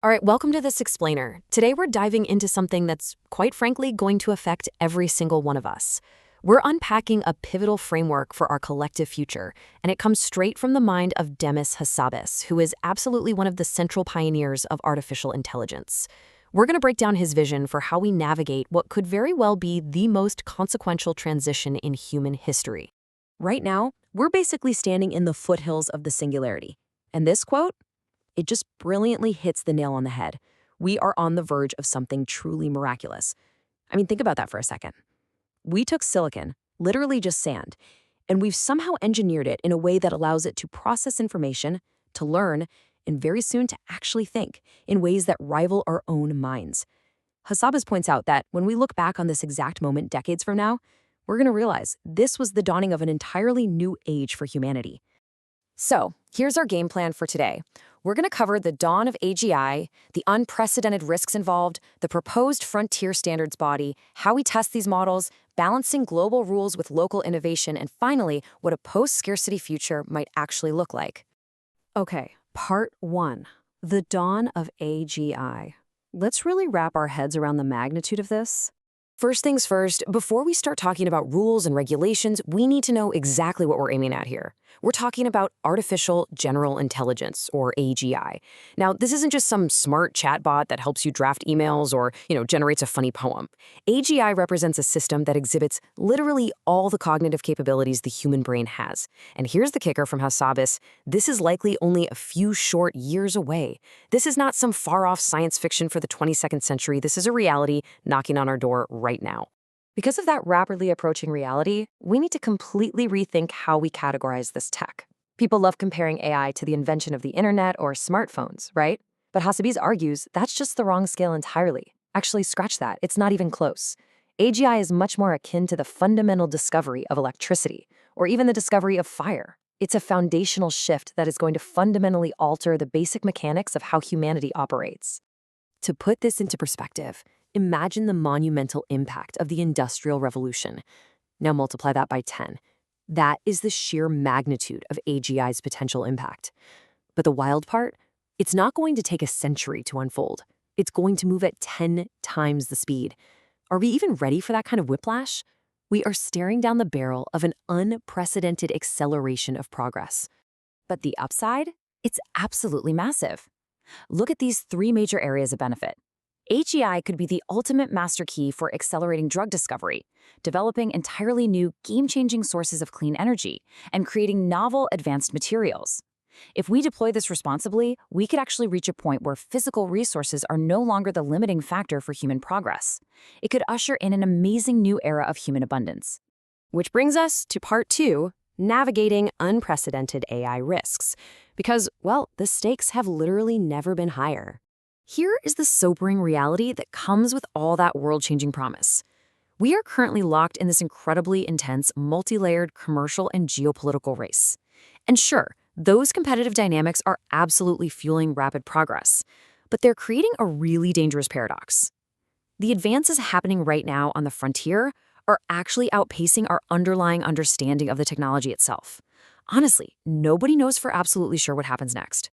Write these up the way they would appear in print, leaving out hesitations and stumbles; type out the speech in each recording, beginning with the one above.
All right, welcome to this explainer. Today we're diving into something that's, quite frankly, going to affect every single one of us. We're unpacking a pivotal framework for our collective future, and it comes straight from the mind of Demis Hassabis, who is absolutely one of the central pioneers of artificial intelligence. We're going to break down his vision for how we navigate what could very well be the most consequential transition in human history. Right now, we're basically standing in the foothills of the singularity. And this quote? It just brilliantly hits the nail on the head. We are on the verge of something truly miraculous. I mean, think about that for a second. We took silicon, literally just sand, and we've somehow engineered it in a way that allows it to process information, to learn, and very soon to actually think in ways that rival our own minds. Hassabis points out that when we look back on this exact moment decades from now, we're going to realize this was the dawning of an entirely new age for humanity. So, here's our game plan for today. We're going to cover the dawn of AGI, the unprecedented risks involved, the proposed frontier standards body, how we test these models, balancing global rules with local innovation, and finally, what a post-scarcity future might actually look like. Okay, part 1, the dawn of AGI. Let's really wrap our heads around the magnitude of this. First things first, before we start talking about rules and regulations, we need to know exactly what we're aiming at here. We're talking about artificial general intelligence, or AGI. Now, this isn't just some smart chatbot that helps you draft emails or, generates a funny poem. AGI represents a system that exhibits literally all the cognitive capabilities the human brain has. And here's the kicker from Hassabis: this is likely only a few short years away. This is not some far-off science fiction for the 22nd century. This is a reality knocking on our door right now. Because of that rapidly approaching reality, we need to completely rethink how we categorize this tech. People love comparing AI to the invention of the internet or smartphones, right? But Hassabis argues that's just the wrong scale entirely. Actually, scratch that. It's not even close. AGI is much more akin to the fundamental discovery of electricity, or even the discovery of fire. It's a foundational shift that is going to fundamentally alter the basic mechanics of how humanity operates. To put this into perspective, imagine the monumental impact of the Industrial Revolution. Now multiply that by 10. That is the sheer magnitude of AGI's potential impact. But the wild part? It's not going to take a century to unfold. It's going to move at 10 times the speed. Are we even ready for that kind of whiplash? We are staring down the barrel of an unprecedented acceleration of progress. But the upside? It's absolutely massive. Look at these 3 major areas of benefit. AGI could be the ultimate master key for accelerating drug discovery, developing entirely new game-changing sources of clean energy, and creating novel advanced materials. If we deploy this responsibly, we could actually reach a point where physical resources are no longer the limiting factor for human progress. It could usher in an amazing new era of human abundance. Which brings us to part 2, navigating unprecedented AI risks. Because, well, the stakes have literally never been higher. Here is the sobering reality that comes with all that world-changing promise. We are currently locked in this incredibly intense, multi-layered commercial and geopolitical race. And sure, those competitive dynamics are absolutely fueling rapid progress, but they're creating a really dangerous paradox. The advances happening right now on the frontier are actually outpacing our underlying understanding of the technology itself. Honestly, nobody knows for absolutely sure what happens next.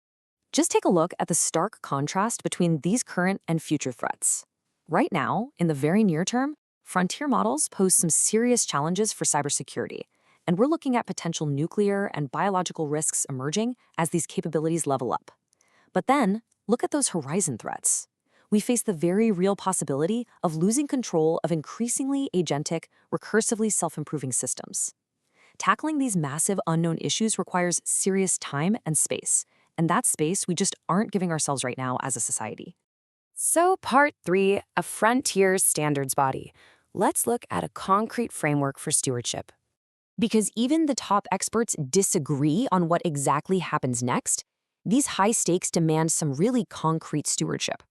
Just take a look at the stark contrast between these current and future threats. Right now, in the very near term, frontier models pose some serious challenges for cybersecurity, and we're looking at potential nuclear and biological risks emerging as these capabilities level up. But then, look at those horizon threats. We face the very real possibility of losing control of increasingly agentic, recursively self-improving systems. Tackling these massive unknown issues requires serious time and space, and that space we just aren't giving ourselves right now as a society. So part 3, a frontier standards body. Let's look at a concrete framework for stewardship. Because even the top experts disagree on what exactly happens next, these high stakes demand some really concrete stewardship.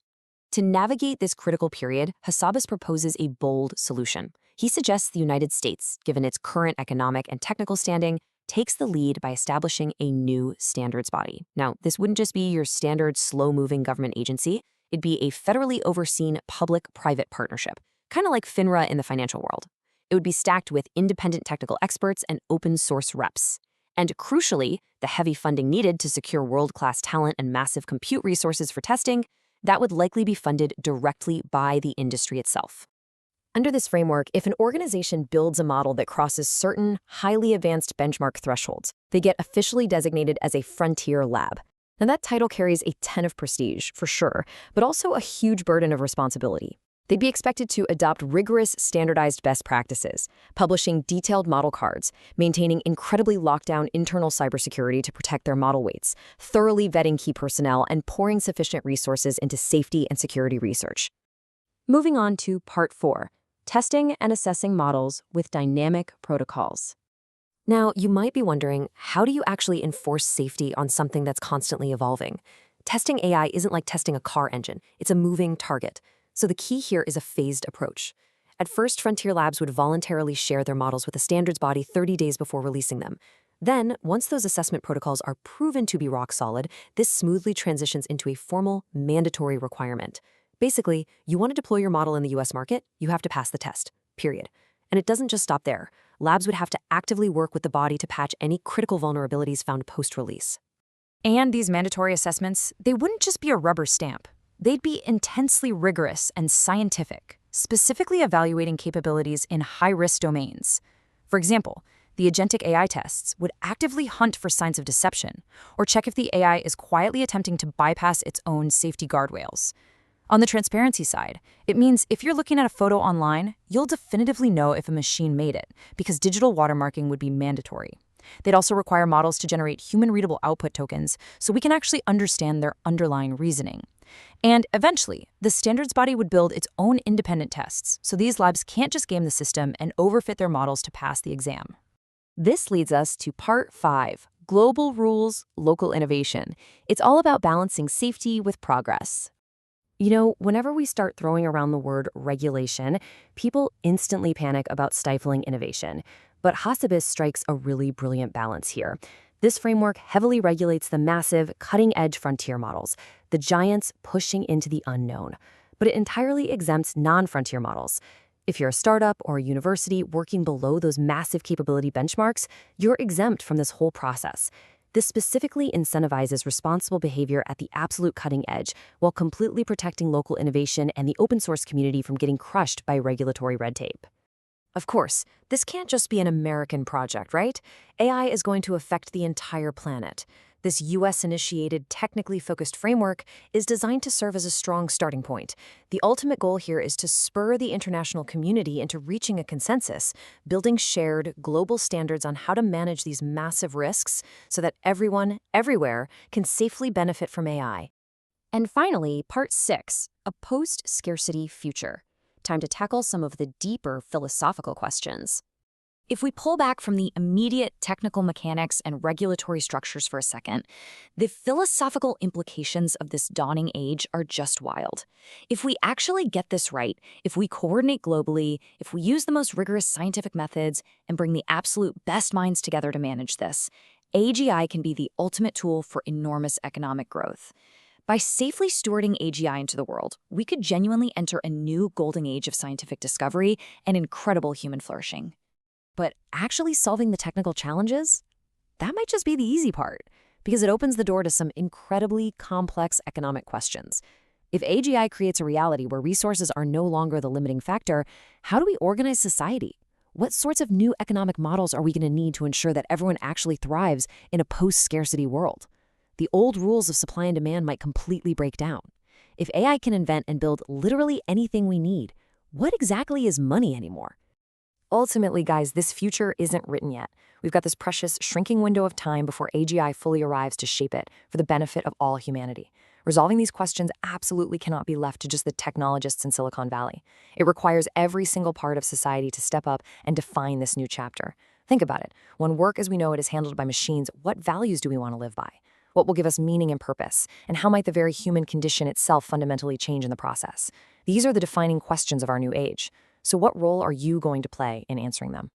To navigate this critical period, Hassabis proposes a bold solution. He suggests the United States, given its current economic and technical standing, takes the lead by establishing a new standards body. Now, this wouldn't just be your standard slow-moving government agency. It'd be a federally overseen public-private partnership, kind of like FINRA in the financial world. It would be stacked with independent technical experts and open-source reps. And crucially, the heavy funding needed to secure world-class talent and massive compute resources for testing, that would likely be funded directly by the industry itself. Under this framework, if an organization builds a model that crosses certain highly advanced benchmark thresholds, they get officially designated as a frontier lab. Now, that title carries a ton of prestige, for sure, but also a huge burden of responsibility. They'd be expected to adopt rigorous, standardized best practices, publishing detailed model cards, maintaining incredibly locked-down internal cybersecurity to protect their model weights, thoroughly vetting key personnel, and pouring sufficient resources into safety and security research. Moving on to Part 4, testing and assessing models with dynamic protocols. Now, you might be wondering, how do you actually enforce safety on something that's constantly evolving? Testing AI isn't like testing a car engine. It's a moving target. So the key here is a phased approach. At first, frontier labs would voluntarily share their models with a standards body 30 days before releasing them. Then, once those assessment protocols are proven to be rock solid, this smoothly transitions into a formal, mandatory requirement. Basically, you want to deploy your model in the US market, you have to pass the test, period. And it doesn't just stop there. Labs would have to actively work with the body to patch any critical vulnerabilities found post-release. And these mandatory assessments, they wouldn't just be a rubber stamp. They'd be intensely rigorous and scientific, specifically evaluating capabilities in high-risk domains. For example, the agentic AI tests would actively hunt for signs of deception or check if the AI is quietly attempting to bypass its own safety guardrails. On the transparency side, it means if you're looking at a photo online, you'll definitively know if a machine made it, because digital watermarking would be mandatory. They'd also require models to generate human-readable output tokens so we can actually understand their underlying reasoning. And eventually, the standards body would build its own independent tests, so these labs can't just game the system and overfit their models to pass the exam. This leads us to Part 5, Global Rules, Local Innovation. It's all about balancing safety with progress. You know, whenever we start throwing around the word regulation, people instantly panic about stifling innovation. But Hassabis strikes a really brilliant balance here. This framework heavily regulates the massive, cutting-edge frontier models, the giants pushing into the unknown. But it entirely exempts non-frontier models. If you're a startup or a university working below those massive capability benchmarks, you're exempt from this whole process. This specifically incentivizes responsible behavior at the absolute cutting edge while completely protecting local innovation and the open source community from getting crushed by regulatory red tape. Of course, this can't just be an American project, right? AI is going to affect the entire planet. This US-initiated, technically focused framework is designed to serve as a strong starting point. The ultimate goal here is to spur the international community into reaching a consensus, building shared, global standards on how to manage these massive risks so that everyone, everywhere, can safely benefit from AI. And finally, Part 6, a post-scarcity future. Time to tackle some of the deeper philosophical questions. If we pull back from the immediate technical mechanics and regulatory structures for a second, the philosophical implications of this dawning age are just wild. If we actually get this right, if we coordinate globally, if we use the most rigorous scientific methods and bring the absolute best minds together to manage this, AGI can be the ultimate tool for enormous economic growth. By safely stewarding AGI into the world, we could genuinely enter a new golden age of scientific discovery and incredible human flourishing. But actually solving the technical challenges? That might just be the easy part, because it opens the door to some incredibly complex economic questions. If AGI creates a reality where resources are no longer the limiting factor, how do we organize society? What sorts of new economic models are we going to need to ensure that everyone actually thrives in a post-scarcity world? The old rules of supply and demand might completely break down. If AI can invent and build literally anything we need, what exactly is money anymore? Ultimately, guys, this future isn't written yet. We've got this precious shrinking window of time before AGI fully arrives to shape it for the benefit of all humanity. Resolving these questions absolutely cannot be left to just the technologists in Silicon Valley. It requires every single part of society to step up and define this new chapter. Think about it. When work as we know it is handled by machines, what values do we want to live by? What will give us meaning and purpose? And how might the very human condition itself fundamentally change in the process? These are the defining questions of our new age. So what role are you going to play in answering them?